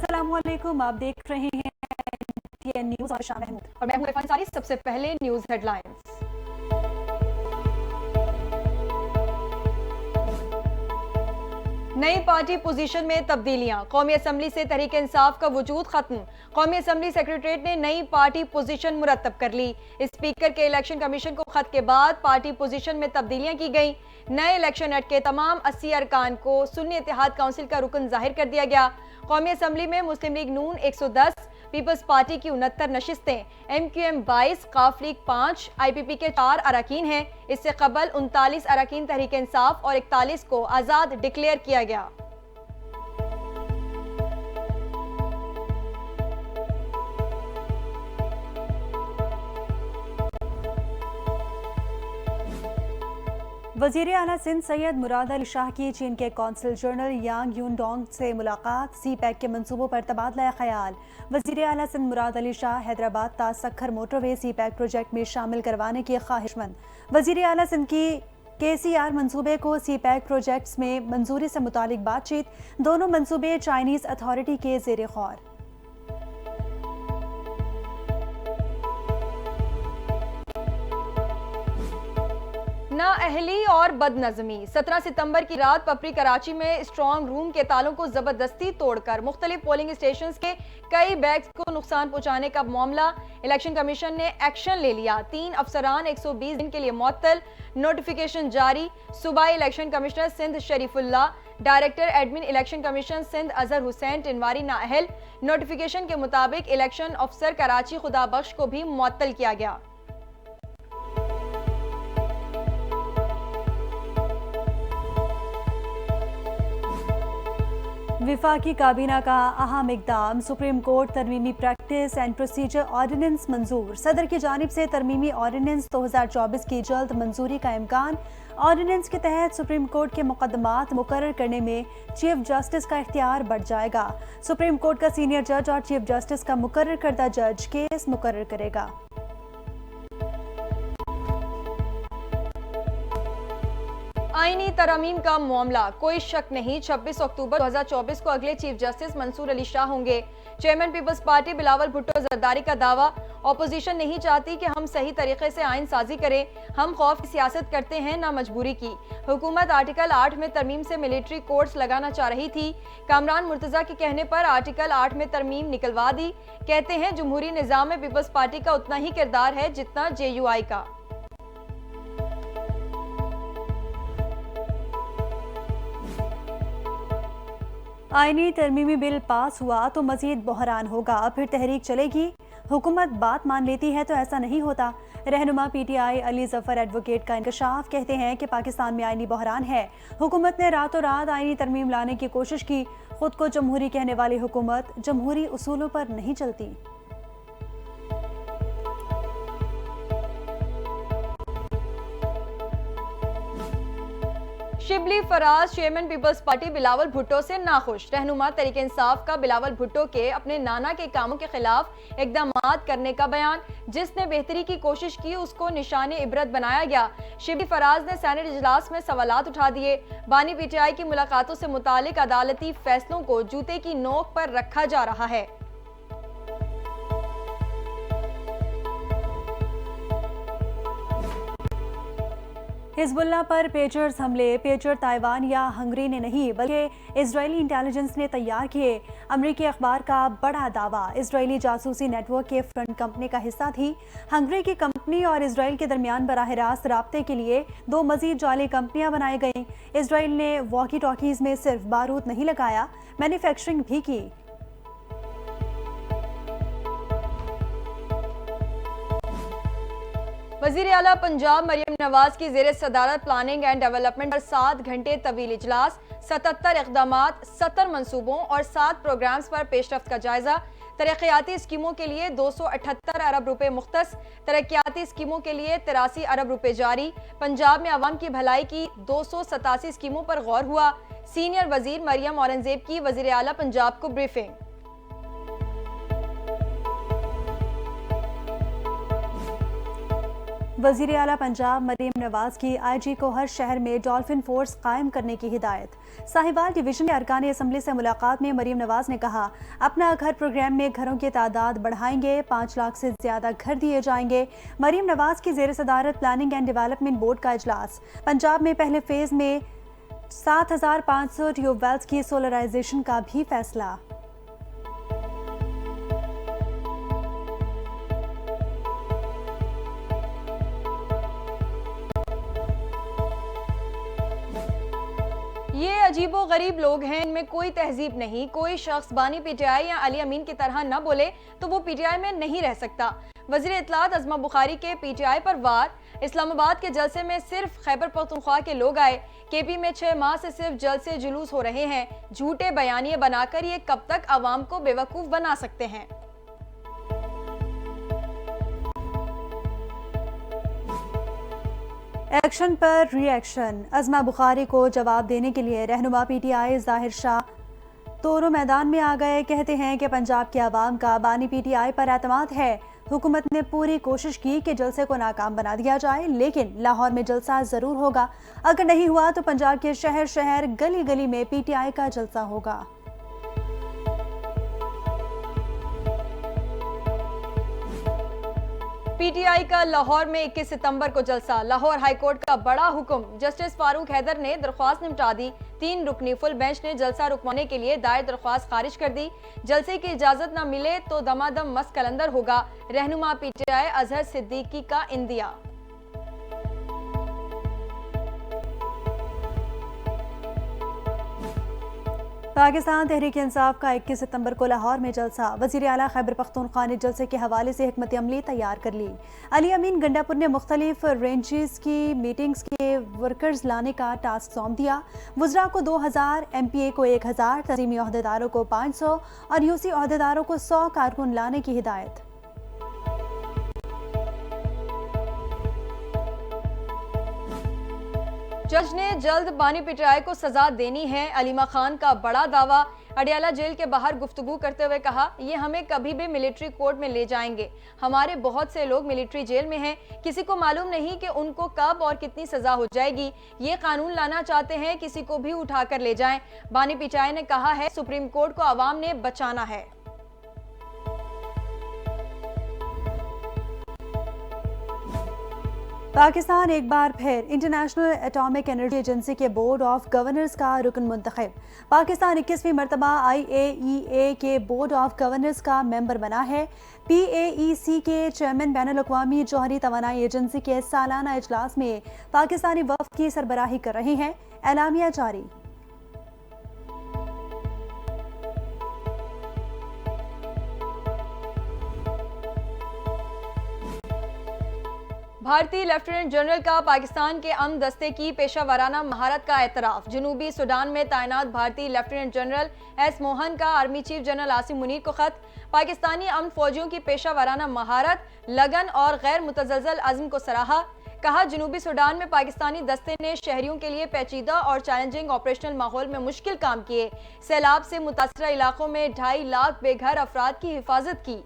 अस्सलामुअलैकुम, आप देख रहे हैं TN न्यूज़ और शाम महमूद और मैं हूं इरफान सारी। सबसे पहले न्यूज हेडलाइंस। नई पार्टी पोजीशन में तब्दीलियां, कौमी असम्बली से तहरीक इंसाफ का वजूद खत्म। कौमी असम्बली सेक्रेटरीट ने नई पार्टी पोजीशन मुरतब कर ली। स्पीकर के इलेक्शन कमीशन को खत के बाद पार्टी पोजीशन में तब्दीलियां की गई। नए इलेक्शन एक्ट के तमाम 80 अरकान को सुन्नी इत्तेहाद काउंसिल का रुकन जाहिर कर दिया गया। कौमी असम्बली में मुस्लिम लीग नून 110, पीपल्स पार्टी की 69 नशिस्तें, MQM 22, काफ लीग 5, IPP के 4 अरकान हैं। इससे कबल 39 अरकान तहरीक इंसाफ और 41 को आज़ाद डिक्लेयर किया गया। वज़ीर आला सिंध सैयद मुराद अली शाह की चीन के कौंसल जनरल यांग यूनडोंग से मुलाकात। CPEC के मंसूबों पर तबादला ख्याल। वज़ीर आला सिंध मुराद अली शाह हैदराबाद ता सखर मोटरवे CPEC प्रोजेक्ट में शामिल करवाने की ख्वाहिशमंद। वज़ीर आला सिंध की KCR मंसूबे को CPEC प्रोजेक्ट्स में मंजूरी से मुतालिक बातचीत। दोनों मंसूबे चाइनीज़ अथॉरिटी के ज़ेर गौर। नाअहली और बदनज़मी। 17 सितंबर की रात पपरी कराची में स्ट्रॉन्ग रूम के तालों को जबरदस्ती तोड़कर मुख्तलिफ पोलिंग स्टेशंस के कई बैग्स को नुकसान पहुंचाने का मामला। इलेक्शन कमीशन ने एक्शन ले लिया। 3 अफसरान 120 दिन के लिए मुअत्तल। नोटिफिकेशन जारी। सूबाई election commissioner Sindh Sharifullah, director admin election commission Sindh Azhar Hussain Tinwari नाअहल। नोटिफिकेशन के मुताबिक इलेक्शन अफसर कराची खुदाबख्श को भी मुअत्तल किया गया। विफाकी काबीना का अहम इकदाम। सुप्रीम कोर्ट तरमीमी प्रैक्टिस एंड प्रोसीजर ऑर्डिनेंस मंजूर। सदर की जानिब से तरमीमी ऑर्डिनेंस 2024 की जल्द मंजूरी का इम्कान। ऑर्डिनेंस के तहत सुप्रीम कोर्ट के मुकदमात मुकर्रर करने में चीफ जस्टिस का इख्तियार बढ़ जाएगा। सुप्रीम कोर्ट का सीनियर जज और चीफ जस्टिस का मुकर्रर करदा जज केस मुकर्रर करेगा। आईनी तरमीम का मामला, कोई शक नहीं 26 अक्टूबर 2024 को अगले चीफ जस्टिस मंसूर अली शाह होंगे। Chairman people's party Bilawal Bhutto Zardari का दावा, ऑपोजिशन नहीं चाहती कि हम सही तरीके से आइन साजी करें, हम खौफ की सियासत करते हैं ना मजबूरी की। हुकूमत आर्टिकल 8 में तरमीम से मिलिट्री कोर्ट्स लगाना चाह रही थी। कामरान मुर्तजा के कहने पर आर्टिकल 8 में तरमीम निकलवा दी। कहते हैं जमहूरी निज़ाम में पीपल्स पार्टी का उतना ही किरदार है जितना JUI का। आईनी तरमीमी बिल पास हुआ तो मजीद बहरान होगा, फिर तहरीक चलेगी। हुकूमत बात मान लेती है तो ऐसा नहीं होता। रहनुमा PTI अली जफर एडवोकेट का इंकशाफ, कहते हैं कि पाकिस्तान में आईनी बहरान है। हुकूमत ने रातों रात आईनी तरमीम लाने की कोशिश की। खुद को जमहूरी कहने वाली हुकूमत जमहूरी उसूलों पर नहीं चलती। Shibli Faraz, chairman people's party Bilawal Bhutto से नाखुश। रहनुमा तहरीक इंसाफ का बिलावल भुट्टो के अपने नाना के कामों के खिलाफ इकदामात करने का बयान। जिसने बेहतरी की कोशिश की उसको निशाने इबरत बनाया गया। शिबली फराज ने सेनेट इजलास में सवालात उठा दिए। बानी PTI की मुलाकातों से मुतालिक अदालती फैसलों को जूते की नोक पर रखा जा रहा है। हिजबुल्लाह पर पेजर्स हमले। पेजर ताइवान या हंगरी ने नहीं बल्कि इजरायली इंटेलिजेंस ने तैयार किए। अमरीकी अखबार का बड़ा दावा, इजरायली जासूसी नेटवर्क के फ्रंट कंपनी का हिस्सा थी। हंगरी की कंपनी और इसराइल के दरमियान बराह रास्त राब्ते के लिए 2 मजीद जाली कंपनियां बनाई गईं। इसराइल ने वॉकी टॉकीज में सिर्फ बारूद नहीं लगाया, मैन्युफैक्चरिंग भी की। वज़ीर आला पंजाब मरियम नवाज की ज़ेरे सदारत प्लानिंग एंड डेवलपमेंट पर 7 घंटे तवील इजलास। 77 इक़दामात, 70 मंसूबों और 7 प्रोग्राम्स पर पेशरफ्त का जायजा। तरक्याती स्कीमों के लिए 278 अरब रुपए मुख्तस। तरक्याती स्कीमों के लिए 83 अरब रुपए जारी। पंजाब में अवाम की भलाई की 287 स्कीमों पर गौर हुआ। सीनियर वजीर मरियम औरंगजेब की वज़ीर आला पंजाब को ब्रीफिंग। वजीर आला पंजाब मरीम नवाज की IG को हर शहर में डॉल्फिन फोर्स कायम करने की हिदायत। साहिवाल डिवीजन के अरकान असम्बली से मुलाकात में मरीम नवाज ने कहा, अपना घर प्रोग्राम में घरों की तादाद बढ़ाएंगे, 5 लाख से ज्यादा घर दिए जाएंगे। मरीम नवाज की जेर सदारत प्लानिंग एंड डेवलपमेंट बोर्ड का इजलास। पंजाब में पहले फेज में 7500 ट्यूबवेल्स की सोलराइजेशन का भी फैसला। ये अजीबो गरीब लोग हैं, इनमें कोई तहजीब नहीं। कोई शख्स बानी PTI या अली अमीन की तरह न बोले तो वो PTI में नहीं रह सकता। वजीर इत्तलात अज़मा बुखारी के PTI पर वार। इस्लामाबाद के जलसे में सिर्फ खैबर पख्तूनख्वा के लोग आए। KP में 6 माह से सिर्फ जलसे जुलूस हो रहे हैं। झूठे बयानिए बनाकर ये कब तक अवाम को बेवकूफ बना सकते हैं। एक्शन पर रिएक्शन। अज़मा बुखारी को जवाब देने के लिए रहनुमा PTI ज़ाहिर शाह दोनों मैदान में आ गए। कहते हैं कि पंजाब के अवाम का बानी PTI पर एतमाद है। हुकूमत ने पूरी कोशिश की कि जलसे को नाकाम बना दिया जाए, लेकिन लाहौर में जलसा जरूर होगा। अगर नहीं हुआ तो पंजाब के शहर शहर गली गली में PTI का जलसा होगा। PTI का लाहौर में 21 सितंबर को जलसा। लाहौर हाईकोर्ट का बड़ा हुक्म। जस्टिस फारूक हैदर ने दरख्वास्त निपटा दी। 3 रुकनी फुल बेंच ने जलसा रुकवाने के लिए दायर दरख्वास्त खारिज कर दी। जलसे की इजाजत न मिले तो दमादम मस्त कलंदर होगा। रहनुमा PTI अजहर सिद्दीकी का इंदिया। पाकिस्तान तहरीक इंसाफ का 21 सितंबर को लाहौर में जलसा। वजीर आला खैबर पख्तूनख्वा ने जलसे के हवाले से हिकमत अमली तैयार कर ली। अली अमीन गंडापुर ने मुख्तलिफ रेंजेस की मीटिंग्स के वर्कर्स लाने का टास्क सौंप दिया। वज़रा को 2000, MPA को 1000, तंजीमी ओहदेदारों को 500 और UC ओहदेदारों को 100 कारकुन लाने की हिदायत। जज ने जल्द बानी PTI को सजा देनी है। अलीमा खान का बड़ा दावा। अडियाला जेल के बाहर गुफ्तगू करते हुए कहा, ये हमें कभी भी मिलिट्री कोर्ट में ले जाएंगे। हमारे बहुत से लोग मिलिट्री जेल में हैं, किसी को मालूम नहीं कि उनको कब और कितनी सजा हो जाएगी। ये कानून लाना चाहते हैं, किसी को भी उठाकर ले जाएं। बानी PTI ने कहा है, सुप्रीम कोर्ट को आवाम ने बचाना है। पाकिस्तान एक बार फिर इंटरनेशनल एटॉमिक एनर्जी एजेंसी के बोर्ड ऑफ गवर्नर्स का रुकन मुंतखब। पाकिस्तान 21वीं मरतबा IAEA के बोर्ड ऑफ गवर्नर्स का मेंबर बना है। PAEC के चेयरमैन बैनुल अक़वामी जौहरी तवानाई एजेंसी के सालाना इजलास में पाकिस्तानी वफ़द की सरबराही कर रहे हैं। एलामिया जारी। भारतीय लेफ्टिनेंट जनरल का पाकिस्तान के अमन दस्ते की पेशा वाराना महारत का एतराफ़। जनूबी सूडान में तैनात भारतीय लेफ्टिनेंट जनरल S मोहन का army chief general Asim Munir को खत। पाकिस्तानी अमन फौजियों की पेशा वाराना महारत, लगन और गैर मुतज़लज़ल अज़्म को सराहा। कहा, जनूबी सूडान में पाकिस्तानी दस्ते ने शहरियों के लिए पेचीदा और चैलेंजिंग ऑपरेशनल माहौल में मुश्किल काम किए। सैलाब से मुतासरा इलाकों में 2.5 लाख बेघर अफराद की हिफाजत की।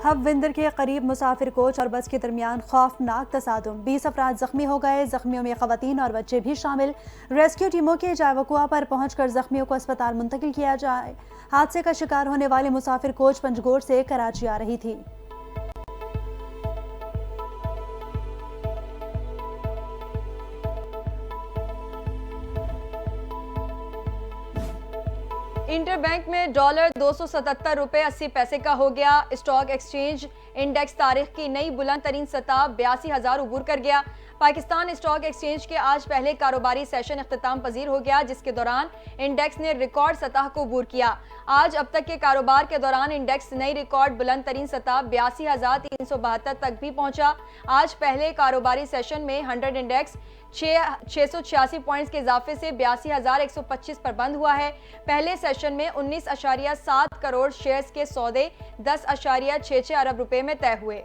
हबविंदर के करीब मुसाफिर कोच और बस के दरमियान खौफनाक तसादुम। 20 अफराद जख्मी हो गए। जख्मियों में खवातीन और बच्चे भी शामिल। रेस्क्यू टीमों के जायवकुआ पर पहुंचकर जख्मियों को अस्पताल मुंतकिल किया जाए। हादसे का शिकार होने वाले मुसाफिर कोच पंजगोर से कराची आ रही थी। इंटर बैंक में डॉलर 277 रुपए 80 पैसे का हो गया। स्टॉक एक्सचेंज इंडेक्स तारीख की नई बुलंद तरीन सतह 82,000 उबूर कर गया। पाकिस्तान स्टॉक एक्सचेंज के आज पहले कारोबारी सेशन इख्तिताम पजीर हो गया, जिसके दौरान इंडेक्स ने रिकॉर्ड सतह को उबूर किया। आज अब तक के कारोबार के दौरान इंडेक्स नई रिकॉर्ड बुलंद तरीन सतह 82,372 तक भी पहुंचा। आज पहले कारोबारी सेशन में 100 इंडेक्स 686 पॉइंट्स के इजाफे से 82,125 पर बंद हुआ है। पहले सेशन में 19.7 करोड़ शेयर्स के सौदे 10.66 अरब रुपए में तय हुए।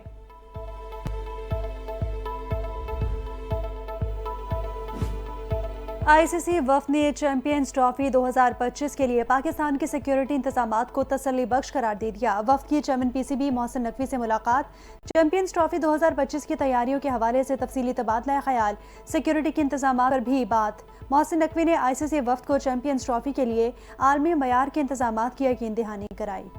आईसीसी वफ़द ने चैंपियंस ट्रॉफी 2025 के लिए पाकिस्तान के सिक्योरिटी इंतजामात को तसल्ली बख्श करार दे दिया। वफ़द की चेयरमैन पीसीबी मोहसिन नकवी से मुलाकात, चैंपियंस ट्रॉफी 2025 की तैयारियों के हवाले से तफसीली तबादला ख्याल, सिक्योरिटी के इंतजामात पर भी बात। मोहसिन नकवी ने आईसीसी वफ़द को चैंपियंस ट्रॉफी के लिए आलमी मयार के इंतजामात की यकीन दहानी कराई।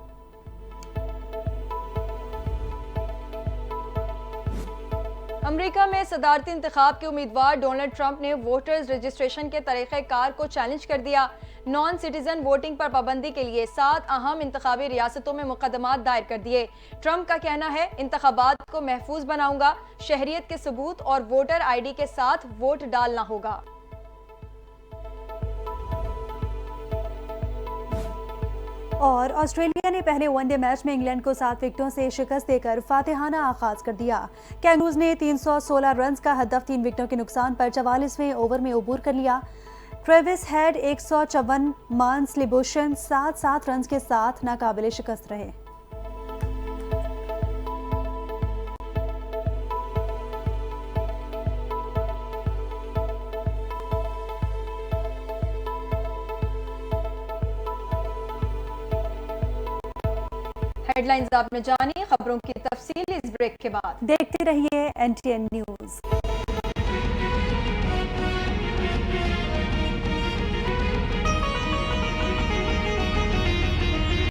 अमेरिका में सदारती इंतखाब के उम्मीदवार डोनाल्ड ट्रंप ने वोटर्स रजिस्ट्रेशन के तरीक़ेकार को चैलेंज कर दिया। नॉन सिटीजन वोटिंग पर पाबंदी के लिए 7 अहम इंतखाबी रियासतों में मुकदमात दायर कर दिए। ट्रंप का कहना है, इंतखाबात को महफूज बनाऊंगा, शहरियत के सबूत और वोटर ID के साथ वोट डालना होगा। और ऑस्ट्रेलिया ने पहले वनडे मैच में इंग्लैंड को 7 विकेटों से शिकस्त देकर फातिहाना आगाज कर दिया। कैंगरूज ने 316 रन का हदफ 3 विकेटों के नुकसान पर 44वें ओवर में अबूर कर लिया। ट्रेविस हेड 154, मांस लिबोशन 7 रन के साथ नाकाबिले शिकस्त रहे। हेडलाइंस आपने जानी, खबरों की तफसील इस ब्रेक के बाद। देखते रहिए NTN न्यूज।